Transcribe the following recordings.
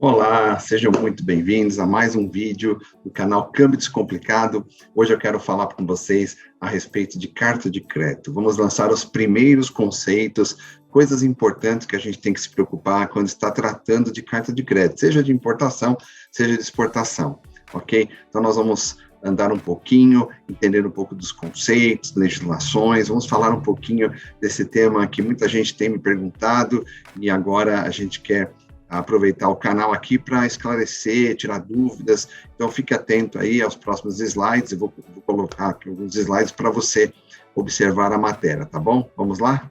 Olá, sejam muito bem-vindos a mais um vídeo do canal Câmbio Descomplicado. Hoje eu quero falar com vocês a respeito de carta de crédito. Vamos lançar os primeiros conceitos, coisas importantes que a gente tem que se preocupar quando está tratando de carta de crédito, seja de importação, seja de exportação, ok? Então nós vamos andar um pouquinho, entender um pouco dos conceitos, legislações, vamos falar um pouquinho desse tema que muita gente tem me perguntado e agora a gente quer aproveitar o canal aqui para esclarecer, tirar dúvidas. Então, fique atento aí aos próximos slides. Eu vou colocar aqui alguns slides para você observar a matéria, tá bom? Vamos lá?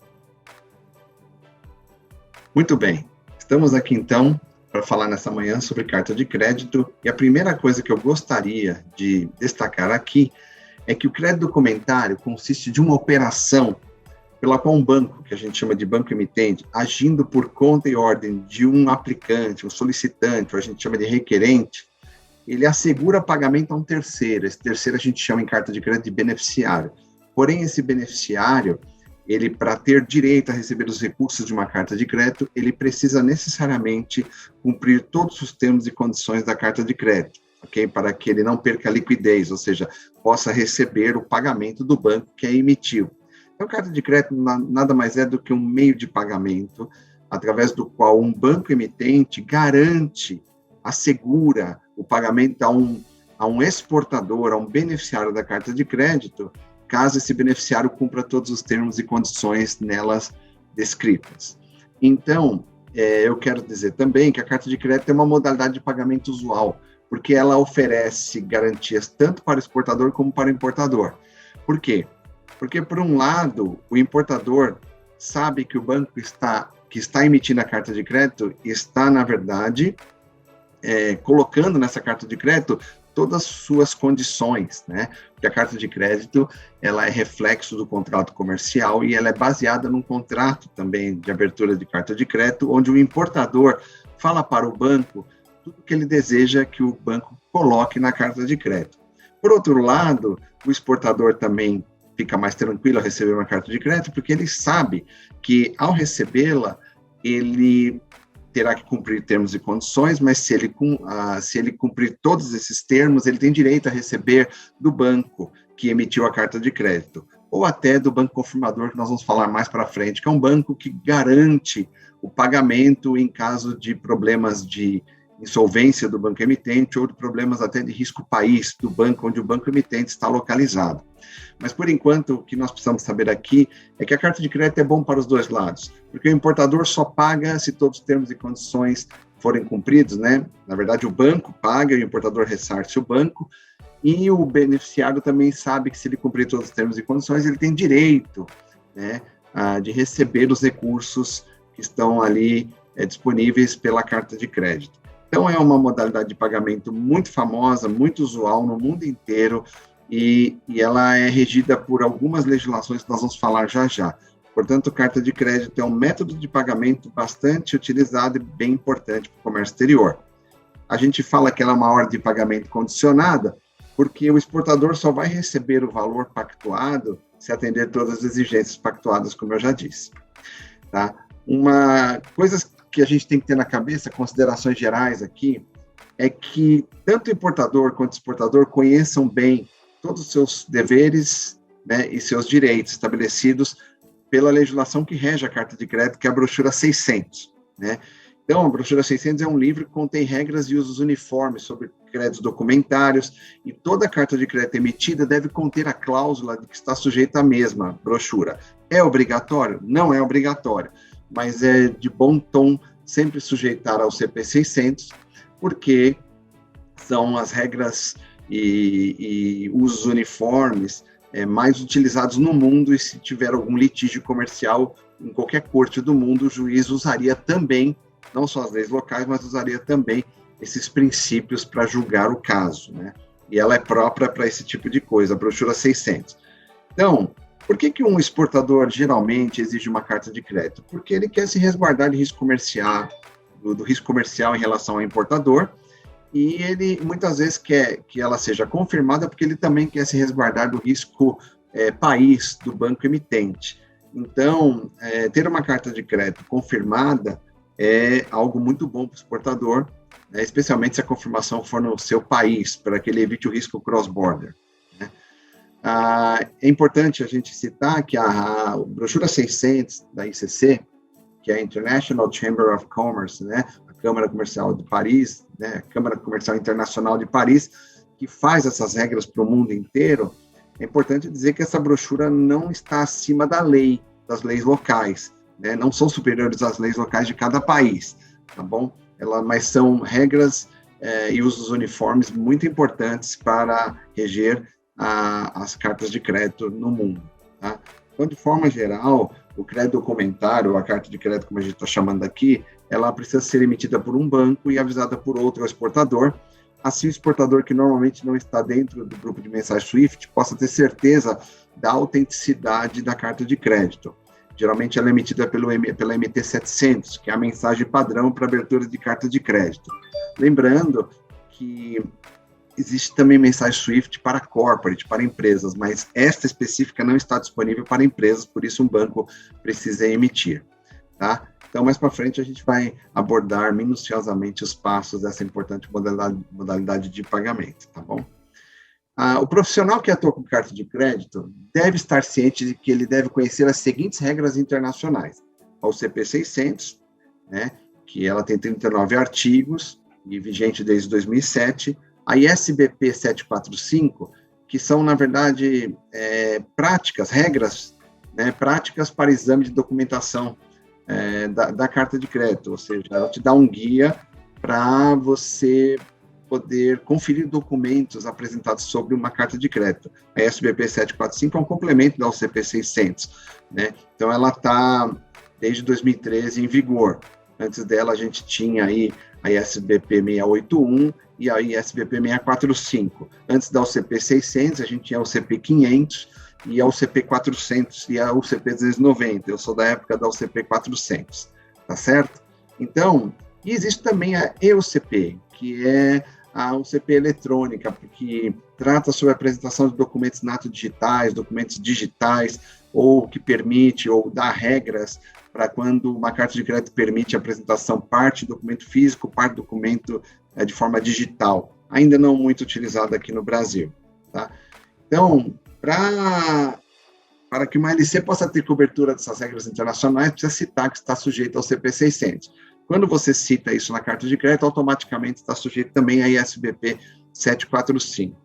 Muito bem. Estamos aqui, então, para falar nessa manhã sobre carta de crédito. E a primeira coisa que eu gostaria de destacar aqui é que o crédito documentário consiste de uma operação pela qual um banco, que a gente chama de banco emitente, agindo por conta e ordem de um aplicante, um solicitante, ou a gente chama de requerente, ele assegura pagamento a um terceiro. Esse terceiro a gente chama em carta de crédito de beneficiário. Porém, esse beneficiário, ele, para ter direito a receber os recursos de uma carta de crédito, ele precisa necessariamente cumprir todos os termos e condições da carta de crédito, ok? Para que ele não perca a liquidez, ou seja, possa receber o pagamento do banco que a emitiu. Então, carta de crédito nada mais é do que um meio de pagamento através do qual um banco emitente garante, assegura o pagamento a um exportador, a um beneficiário da carta de crédito, caso esse beneficiário cumpra todos os termos e condições nelas descritas. Então, eu quero dizer também que a carta de crédito é uma modalidade de pagamento usual, porque ela oferece garantias tanto para o exportador como para o importador. Por quê? Porque, por um lado, o importador sabe que o banco que está emitindo a carta de crédito está, na verdade, colocando nessa carta de crédito todas as suas condições, né? Porque a carta de crédito, ela é reflexo do contrato comercial e ela é baseada num contrato também de abertura de carta de crédito, onde o importador fala para o banco tudo que ele deseja que o banco coloque na carta de crédito. Por outro lado, o exportador também fica mais tranquilo a receber uma carta de crédito, porque ele sabe que, ao recebê-la, ele terá que cumprir termos e condições, mas se ele cumprir todos esses termos, ele tem direito a receber do banco que emitiu a carta de crédito, ou até do banco confirmador, que nós vamos falar mais para frente, que é um banco que garante o pagamento em caso de problemas de insolvência do banco emitente ou de problemas até de risco país do banco onde o banco emitente está localizado. Mas, por enquanto, o que nós precisamos saber aqui é que a carta de crédito é bom para os dois lados, porque o importador só paga se todos os termos e condições forem cumpridos, né? Na verdade, o banco paga, o importador ressarce o banco, e o beneficiário também sabe que se ele cumprir todos os termos e condições, ele tem direito, né, de receber os recursos que estão ali disponíveis pela carta de crédito. Então, é uma modalidade de pagamento muito famosa, muito usual no mundo inteiro, e ela é regida por algumas legislações que nós vamos falar já já. Portanto, carta de crédito é um método de pagamento bastante utilizado e bem importante para o comércio exterior. A gente fala que ela é uma ordem de pagamento condicionada, porque o exportador só vai receber o valor pactuado se atender todas as exigências pactuadas, como eu já disse. Tá? Coisas que a gente tem que ter na cabeça, considerações gerais aqui, é que tanto o importador quanto o exportador conheçam bem todos os seus deveres, né, e seus direitos estabelecidos pela legislação que rege a carta de crédito, que é a brochura 600, né? Então, a brochura 600 é um livro que contém regras e usos uniformes sobre créditos documentários, e toda carta de crédito emitida deve conter a cláusula de que está sujeita à mesma brochura. É obrigatório? Não é obrigatório, mas é de bom tom sempre sujeitar ao CP 600, porque são as regras e usos uniformes mais utilizados no mundo, e se tiver algum litígio comercial em qualquer corte do mundo, o juiz usaria também, não só as leis locais, mas usaria também esses princípios para julgar o caso, né? E ela é própria para esse tipo de coisa, a brochura 600. Então, por que um exportador geralmente exige uma carta de crédito? Porque ele quer se resguardar de risco comercial, do risco comercial em relação ao importador, e ele muitas vezes quer que ela seja confirmada porque ele também quer se resguardar do risco país do banco emitente. Então, ter uma carta de crédito confirmada é algo muito bom para o exportador, né, especialmente se a confirmação for no seu país, para que ele evite o risco cross-border. Né. É importante a gente citar que a brochura 600 da ICC, que é a International Chamber of Commerce, né, a Câmara Comercial de Paris, né, a Câmara Comercial Internacional de Paris, que faz essas regras para o mundo inteiro, é importante dizer que essa brochura não está acima da lei, das leis locais, né, não são superiores às leis locais de cada país, tá bom? Mas são regras e usos uniformes muito importantes para reger as cartas de crédito no mundo, tá? Então, de forma geral, o crédito documentário, a carta de crédito, como a gente está chamando aqui, ela precisa ser emitida por um banco e avisada por outro exportador. Assim, o exportador que normalmente não está dentro do grupo de mensagem SWIFT possa ter certeza da autenticidade da carta de crédito. Geralmente, ela é emitida pela MT-700, que é a mensagem padrão para abertura de carta de crédito. Lembrando que existe também mensagem SWIFT para corporate, para empresas, mas esta específica não está disponível para empresas, por isso um banco precisa emitir, tá? Então, mais para frente, a gente vai abordar minuciosamente os passos dessa importante modalidade de pagamento, tá bom? O profissional que atua com carta de crédito deve estar ciente de que ele deve conhecer as seguintes regras internacionais. A OCP 600, né, que ela tem 39 artigos e vigente desde 2007, a ISBP 745, que são, na verdade, regras, né, práticas para exame de documentação da carta de crédito, ou seja, ela te dá um guia para você poder conferir documentos apresentados sobre uma carta de crédito. A ISBP 745 é um complemento da OCP 600, né? Então, ela está, desde 2013, em vigor. Antes dela, a gente tinha aí a ISBP 681 e a ISBP 645. Antes da OCP 600, a gente tinha a OCP 500 e a OCP 400 e a OCP 290. Eu sou da época da OCP 400, tá certo? Então, e existe também a EOCP, que é a OCP eletrônica, que trata sobre a apresentação de documentos digitais, documentos digitais, ou que permite, ou dá regras para quando uma carta de crédito permite a apresentação parte documento físico, parte documento de forma digital, ainda não muito utilizada aqui no Brasil, tá? Então, para que uma LC possa ter cobertura dessas regras internacionais, precisa citar que está sujeito ao CP 600. Quando você cita isso na carta de crédito, automaticamente está sujeito também à ISBP 745.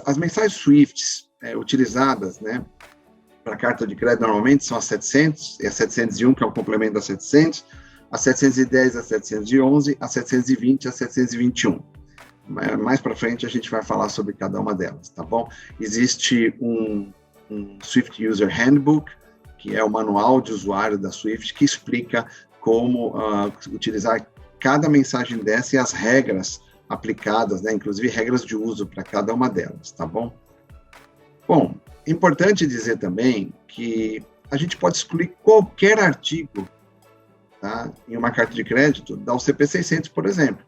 As mensagens SWIFT utilizadas, né, para carta de crédito normalmente são a 700 e a 701, que é o complemento da 700, a 710, a 711, a 720 e a 721. Mais para frente a gente vai falar sobre cada uma delas, tá bom? Existe um Swift User Handbook, que é o manual de usuário da Swift, que explica como utilizar cada mensagem dessa e as regras aplicadas, né, inclusive regras de uso para cada uma delas, tá bom? Bom, é importante dizer também que a gente pode excluir qualquer artigo, tá, em uma carta de crédito da OCP 600, por exemplo.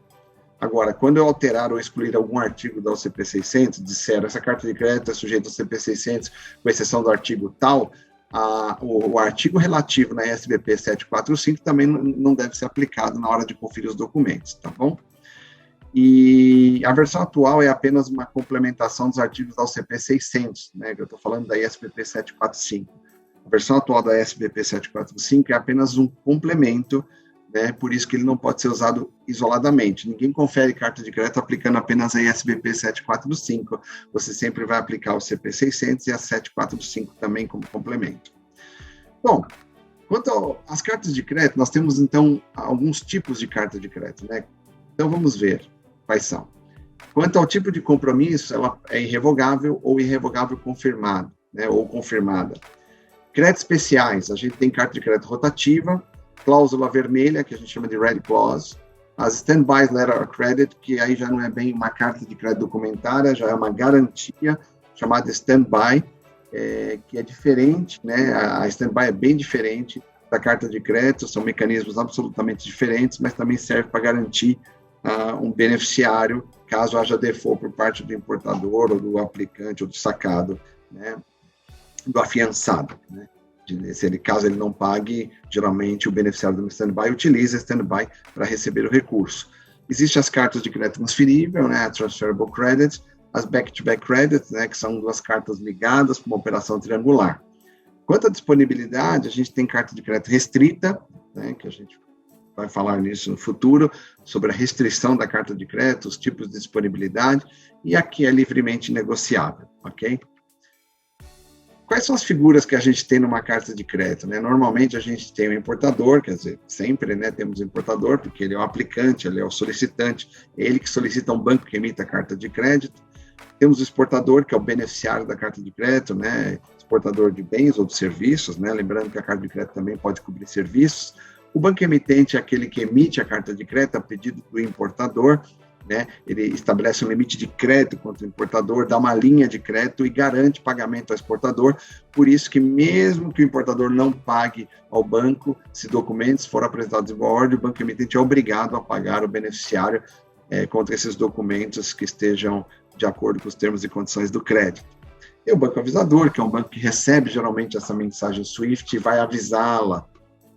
Agora, quando eu alterar ou excluir algum artigo da OCP 600, disser essa carta de crédito é sujeita ao CP 600, com exceção do artigo tal, o artigo relativo na SBP 745 também não deve ser aplicado na hora de conferir os documentos, tá bom? E a versão atual é apenas uma complementação dos artigos da OCP 600, né, que eu estou falando da SBP 745. A versão atual da SBP 745 é apenas um complemento, né, por isso que ele não pode ser usado isoladamente. Ninguém confere carta de crédito aplicando apenas a ISBP 745, você sempre vai aplicar o CP 600 e a 745 também como complemento. Bom, quanto às cartas de crédito, nós temos então alguns tipos de carta de crédito, né? Então vamos ver quais são. Quanto ao tipo de compromisso, ela é irrevogável ou irrevogável confirmado, né, ou confirmada. Créditos especiais, a gente tem carta de crédito rotativa, cláusula vermelha, que a gente chama de red clause, as standby letter of credit, que aí já não é bem uma carta de crédito documentária, já é uma garantia chamada standby, que é diferente, né? A standby é bem diferente da carta de crédito, são mecanismos absolutamente diferentes, mas também serve para garantir um beneficiário, caso haja default por parte do importador, ou do aplicante, ou do sacado, né? Do afiançado, né? Caso ele não pague, geralmente o beneficiário do stand-by utiliza stand-by para receber o recurso. Existem as cartas de crédito transferível, né, a Transferable Credit, as Back-to-Back Credit, né, que são 2 cartas ligadas para uma operação triangular. Quanto à disponibilidade, a gente tem carta de crédito restrita, né, que a gente vai falar nisso no futuro, sobre a restrição da carta de crédito, os tipos de disponibilidade, e aqui é livremente negociável, ok? Quais são as figuras que a gente tem numa carta de crédito, né? Normalmente a gente tem o importador, quer dizer, sempre, né, temos o importador, porque ele é o aplicante, ele é o solicitante, é ele que solicita um banco que emita a carta de crédito. Temos o exportador, que é o beneficiário da carta de crédito, né, exportador de bens ou de serviços, né, lembrando que a carta de crédito também pode cobrir serviços. O banco emitente é aquele que emite a carta de crédito a pedido do importador, né, ele estabelece um limite de crédito contra o importador, dá uma linha de crédito e garante pagamento ao exportador, por isso que mesmo que o importador não pague ao banco, se documentos foram apresentados em boa ordem, o banco emitente é obrigado a pagar o beneficiário contra esses documentos que estejam de acordo com os termos e condições do crédito. E o banco avisador, que é um banco que recebe geralmente essa mensagem SWIFT e vai avisá-la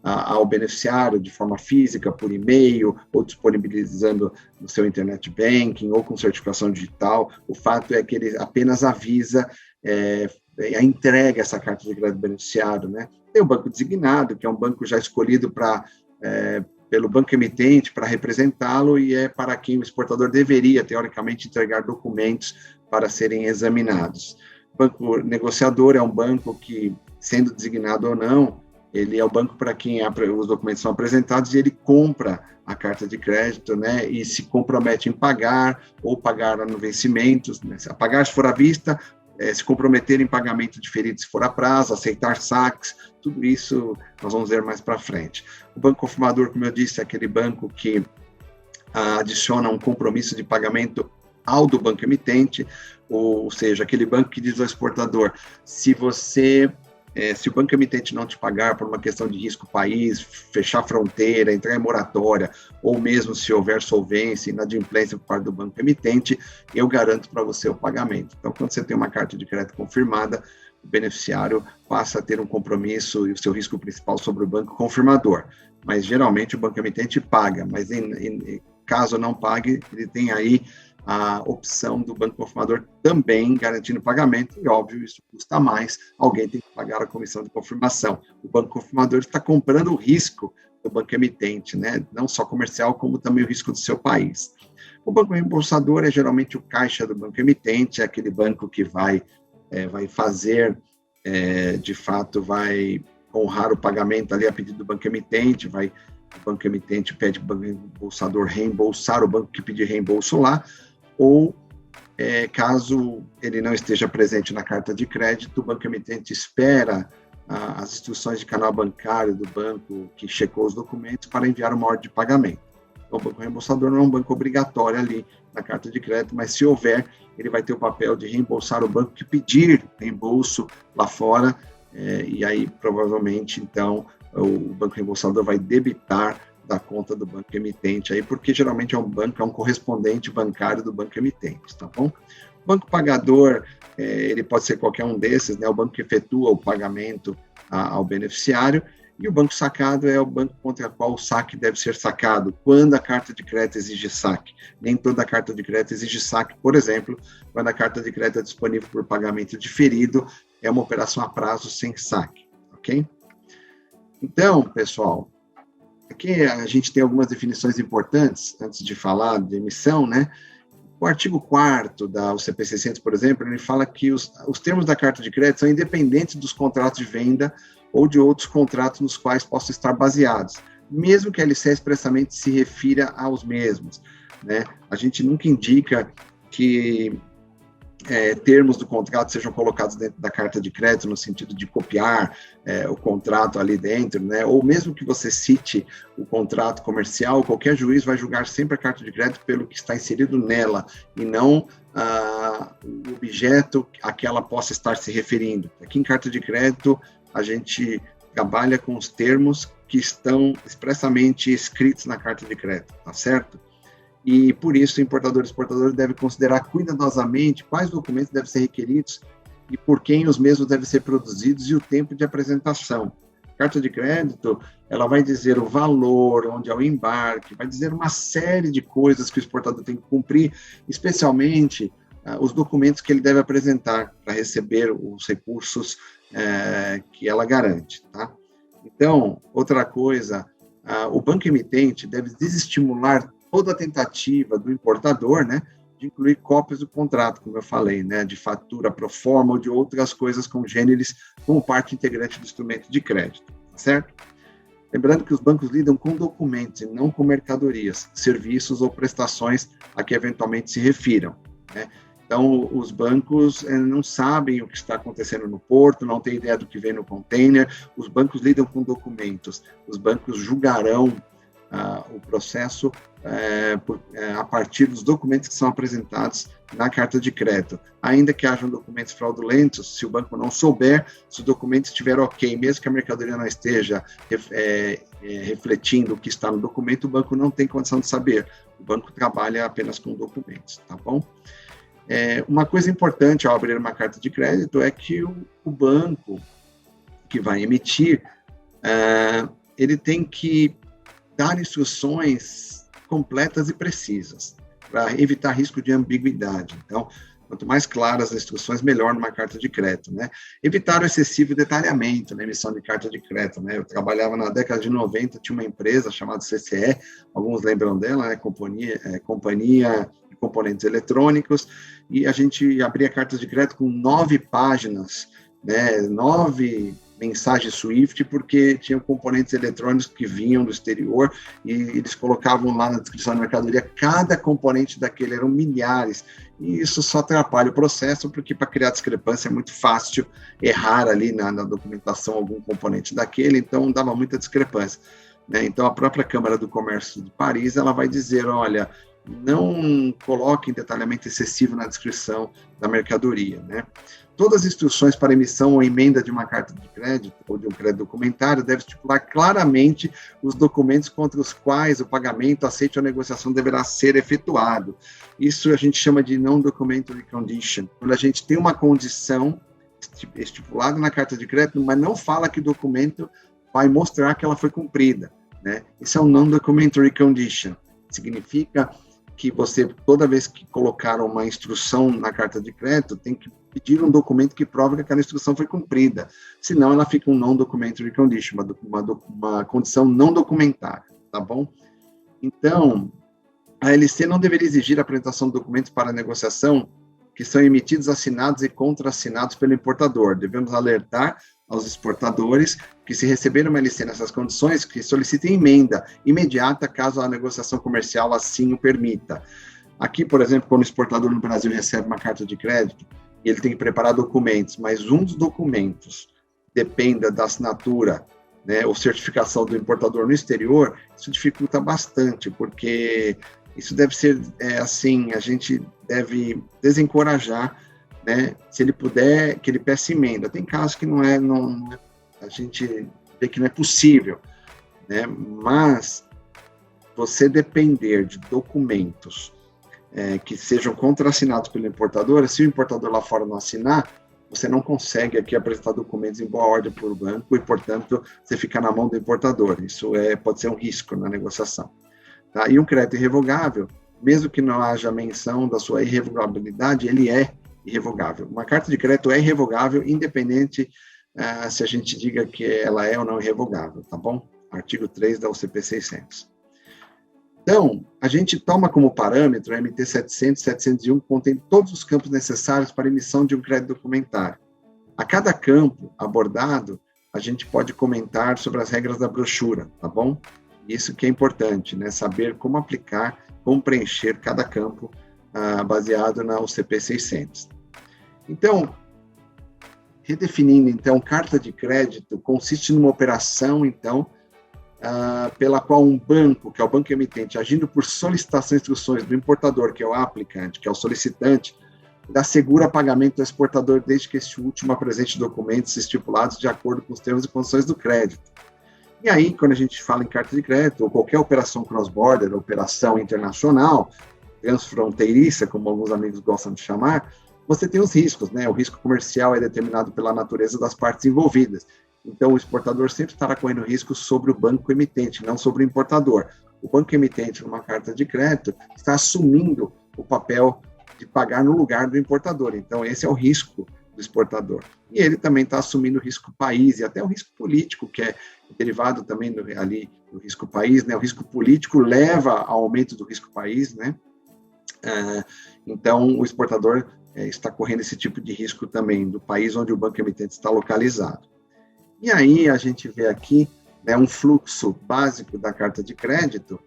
ao beneficiário de forma física, por e-mail, ou disponibilizando no seu internet banking, ou com certificação digital. O fato é que ele apenas avisa a entrega essa carta de crédito beneficiário, né? Tem o banco designado, que é um banco já escolhido pelo banco emitente para representá-lo e é para quem o exportador deveria, teoricamente, entregar documentos para serem examinados. O banco negociador é um banco que, sendo designado ou não, ele é o banco para quem os documentos são apresentados e ele compra a carta de crédito, né, e se compromete em pagar ou pagar no vencimento, né, pagar se for à vista, se comprometer em pagamento diferido se for a prazo, aceitar saques, tudo isso nós vamos ver mais para frente. O banco confirmador, como eu disse, é aquele banco que adiciona um compromisso de pagamento ao do banco emitente, ou seja, aquele banco que diz ao exportador, se o banco emitente não te pagar por uma questão de risco país, fechar fronteira, entrar em moratória, ou mesmo se houver solvência, inadimplência por parte do banco emitente, eu garanto para você o pagamento. Então, quando você tem uma carta de crédito confirmada, o beneficiário passa a ter um compromisso e o seu risco principal sobre o banco confirmador. Mas, geralmente, o banco emitente paga, mas caso não pague, ele tem aí a opção do banco confirmador também garantindo pagamento, e óbvio, isso custa mais, alguém tem que pagar a comissão de confirmação. O banco confirmador está comprando o risco do banco emitente, né? Não só comercial, como também o risco do seu país. O banco reembolsador é geralmente o caixa do banco emitente, é aquele banco que vai fazer, de fato, vai honrar o pagamento ali a pedido do banco emitente, o banco emitente pede para o banco reembolsador reembolsar o banco que pedir reembolso lá, ou caso ele não esteja presente na carta de crédito, o banco emitente espera as instruções de canal bancário do banco que checou os documentos para enviar uma ordem de pagamento. Então, o banco reembolsador não é um banco obrigatório ali na carta de crédito, mas se houver, ele vai ter o papel de reembolsar o banco que pedir reembolso lá fora, e aí provavelmente, então, o banco reembolsador vai debitar da conta do banco emitente, aí, porque geralmente é um correspondente bancário do banco emitente, tá bom? O banco pagador, ele pode ser qualquer um desses, né? O banco que efetua o pagamento ao beneficiário, e o banco sacado é o banco contra o qual o saque deve ser sacado, quando a carta de crédito exige saque. Nem toda carta de crédito exige saque, por exemplo, quando a carta de crédito é disponível por pagamento diferido, é uma operação a prazo sem saque, ok? Então, pessoal, aqui a gente tem algumas definições importantes, antes de falar de emissão, né? O artigo 4º da UCP 600, por exemplo, ele fala que os termos da carta de crédito são independentes dos contratos de venda ou de outros contratos nos quais possam estar baseados, mesmo que a LC expressamente se refira aos mesmos, né? A gente nunca indica que termos do contrato sejam colocados dentro da carta de crédito, no sentido de copiar o contrato ali dentro, né? Ou mesmo que você cite o contrato comercial, qualquer juiz vai julgar sempre a carta de crédito pelo que está inserido nela, e não o objeto a que ela possa estar se referindo. Aqui em carta de crédito, a gente trabalha com os termos que estão expressamente escritos na carta de crédito, tá certo? E, por isso, o importador e exportador devem considerar cuidadosamente quais documentos devem ser requeridos e por quem os mesmos devem ser produzidos e o tempo de apresentação. Carta de crédito, ela vai dizer o valor, onde é o embarque, vai dizer uma série de coisas que o exportador tem que cumprir, especialmente os documentos que ele deve apresentar para receber os recursos que ela garante, tá? Então, outra coisa, o banco emitente deve desestimular toda a tentativa do importador, né, de incluir cópias do contrato, como eu falei, né, de fatura pro forma ou de outras coisas congêneres como parte integrante do instrumento de crédito, certo? Lembrando que os bancos lidam com documentos e não com mercadorias, serviços ou prestações a que eventualmente se refiram, né? Então, os bancos não sabem o que está acontecendo no porto, não têm ideia do que vem no container, os bancos lidam com documentos, os bancos julgarão o processo a partir dos documentos que são apresentados na carta de crédito. Ainda que hajam documentos fraudulentos, se o banco não souber, se o documento estiver ok, mesmo que a mercadoria não esteja refletindo o que está no documento, o banco não tem condição de saber. O banco trabalha apenas com documentos, tá bom? Uma coisa importante ao abrir uma carta de crédito é que o banco que vai emitir, ele tem que dar instruções completas e precisas, para evitar risco de ambiguidade. Então, quanto mais claras as instruções, melhor numa carta de crédito, né? Evitar o excessivo detalhamento na emissão de carta de crédito, né? Eu trabalhava na década de 90, tinha uma empresa chamada CCE, alguns lembram dela, né? Companhia de Componentes Eletrônicos, e a gente abria cartas de crédito com 9 páginas, né? 9 mensagens SWIFT, porque tinham componentes eletrônicos que vinham do exterior e eles colocavam lá na descrição da mercadoria, cada componente daquele, eram milhares, e isso só atrapalha o processo, porque para criar discrepância é muito fácil errar ali na documentação algum componente daquele, então dava muita discrepância, né? Então a própria Câmara do Comércio de Paris, ela vai dizer, olha, não coloquem detalhamento excessivo na descrição da mercadoria, né? Todas as instruções para emissão ou emenda de uma carta de crédito ou de um crédito documentário devem estipular claramente os documentos contra os quais o pagamento, aceite ou negociação deverá ser efetuado. Isso a gente chama de non-documentary condition. Quando a gente tem uma condição estipulada na carta de crédito, mas não fala que o documento vai mostrar que ela foi cumprida, né? Isso é um non-documentary condition. Significa que você, toda vez que colocar uma instrução na carta de crédito, tem que pedir um documento que prove que aquela instrução foi cumprida. Senão, ela fica um non-documentary condition, uma condição não documentada, tá bom? Então, a LC não deveria exigir a apresentação de documentos para negociação que são emitidos, assinados e contra-assinados pelo importador. Devemos alertar aos exportadores que, se receberem uma LC nessas condições, que solicitem emenda imediata caso a negociação comercial assim o permita. Aqui, por exemplo, quando o exportador no Brasil recebe uma carta de crédito, e ele tem que preparar documentos, mas um dos documentos dependa da assinatura, né, ou certificação do importador no exterior, isso dificulta bastante, porque isso deve ser, assim, a gente deve desencorajar, né, se ele puder, que ele peça emenda. Tem casos que a gente vê que não é possível, né, mas você depender de documentos que sejam contrassinados pelo importador, se o importador lá fora não assinar, você não consegue aqui apresentar documentos em boa ordem para o banco e, portanto, você fica na mão do importador. Isso pode ser um risco na negociação. Tá? E um crédito irrevogável, mesmo que não haja menção da sua irrevogabilidade, ele é irrevogável. Uma carta de crédito é irrevogável, independente se a gente diga que ela é ou não irrevogável, tá bom? Artigo 3 da UCP 600. Então, a gente toma como parâmetro a MT 700 e 701, que contém todos os campos necessários para a emissão de um crédito documentário. A cada campo abordado, a gente pode comentar sobre as regras da brochura, tá bom? Isso que é importante, né? Saber como aplicar, como preencher cada campo baseado na UCP 600. Então, redefinindo, então, carta de crédito consiste numa operação, então, pela qual um banco, que é o banco emitente, agindo por solicitação e instruções do importador, que é o aplicante, que é o solicitante, assegura pagamento do exportador desde que este último apresente documentos estipulados de acordo com os termos e condições do crédito. E aí, quando a gente fala em carta de crédito, ou qualquer operação cross-border, operação internacional, transfronteiriça, como alguns amigos gostam de chamar, você tem os riscos, né? O risco comercial é determinado pela natureza das partes envolvidas. Então, o exportador sempre estará correndo risco sobre o banco emitente, não sobre o importador. O banco emitente, numa carta de crédito, está assumindo o papel de pagar no lugar do importador. Então, esse é o risco do exportador. E ele também está assumindo o risco país e até o risco político, que é derivado também do risco país, né? O risco político leva ao aumento do risco país, né? Então, o exportador está correndo esse tipo de risco também do país onde o banco emitente está localizado. E aí a gente vê aqui, né, um fluxo básico da carta de crédito,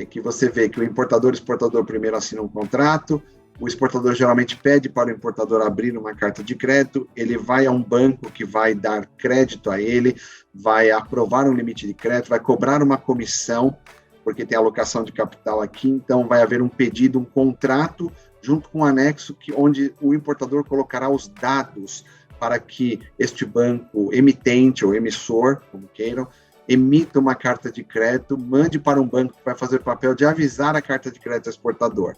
que você vê que o importador e o exportador primeiro assinam um contrato, o exportador geralmente pede para o importador abrir uma carta de crédito, ele vai a um banco que vai dar crédito a ele, vai aprovar um limite de crédito, vai cobrar uma comissão, porque tem alocação de capital aqui, então vai haver um pedido, um contrato, junto com um anexo onde o importador colocará os dados para que este banco emitente ou emissor, como queiram, emita uma carta de crédito, mande para um banco que vai fazer o papel de avisar a carta de crédito ao exportador.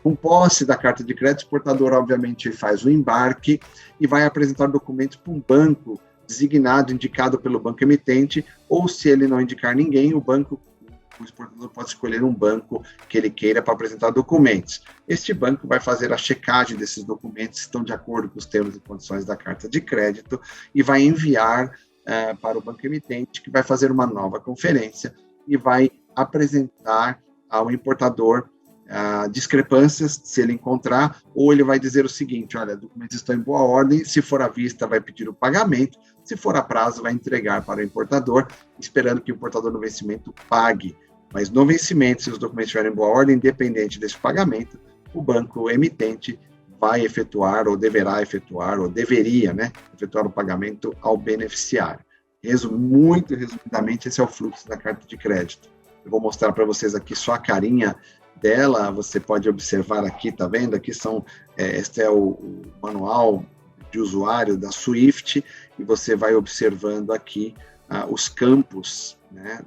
Com posse da carta de crédito, o exportador, obviamente, faz o embarque e vai apresentar documentos para um banco designado, indicado pelo banco emitente, ou se ele não indicar ninguém, o exportador pode escolher um banco que ele queira para apresentar documentos. Este banco vai fazer a checagem desses documentos, se estão de acordo com os termos e condições da carta de crédito, e vai enviar para o banco emitente, que vai fazer uma nova conferência e vai apresentar ao importador discrepâncias, se ele encontrar, ou ele vai dizer o seguinte: olha, documentos estão em boa ordem, se for à vista vai pedir o pagamento, se for a prazo vai entregar para o importador, esperando que o importador no vencimento pague. Mas no vencimento, se os documentos estiverem em boa ordem, independente desse pagamento, o banco emitente vai efetuar, ou deverá efetuar, ou deveria, né, efetuar o pagamento ao beneficiário. Muito resumidamente, esse é o fluxo da carta de crédito. Eu vou mostrar para vocês aqui só a carinha dela, você pode observar aqui, tá vendo? Aqui este é o manual de usuário da Swift, e você vai observando aqui os campos, né,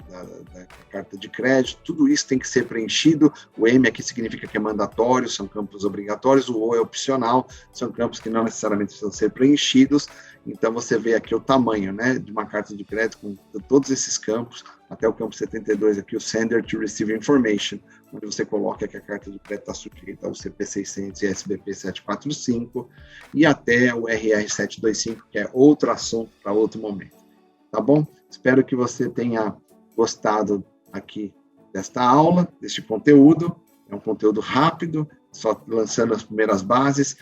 da carta de crédito. Tudo isso tem que ser preenchido. O M aqui significa que é mandatório, são campos obrigatórios, o O é opcional, são campos que não necessariamente precisam ser preenchidos. Então você vê aqui o tamanho, né, de uma carta de crédito com todos esses campos, até o campo 72 aqui, o Sender to Receive Information, onde você coloca que a carta de crédito está sujeita ao CP 600 e SBP 745, e até o RR 725, que é outro assunto para outro momento. Tá bom? Espero que você tenha gostado aqui desta aula, deste conteúdo. É um conteúdo rápido, só lançando as primeiras bases.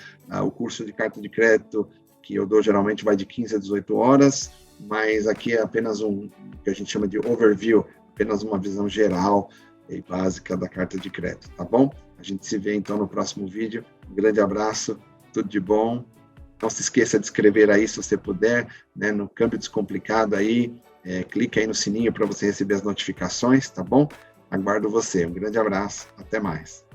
O curso de carta de crédito que eu dou geralmente vai de 15 a 18 horas, mas aqui é apenas que a gente chama de overview, apenas uma visão geral e básica da carta de crédito, tá bom? A gente se vê então no próximo vídeo. Um grande abraço, tudo de bom. Não se esqueça de escrever aí, se você puder, né, no Câmbio Descomplicado aí, clica aí no sininho para você receber as notificações, tá bom? Aguardo você. Um grande abraço, até mais.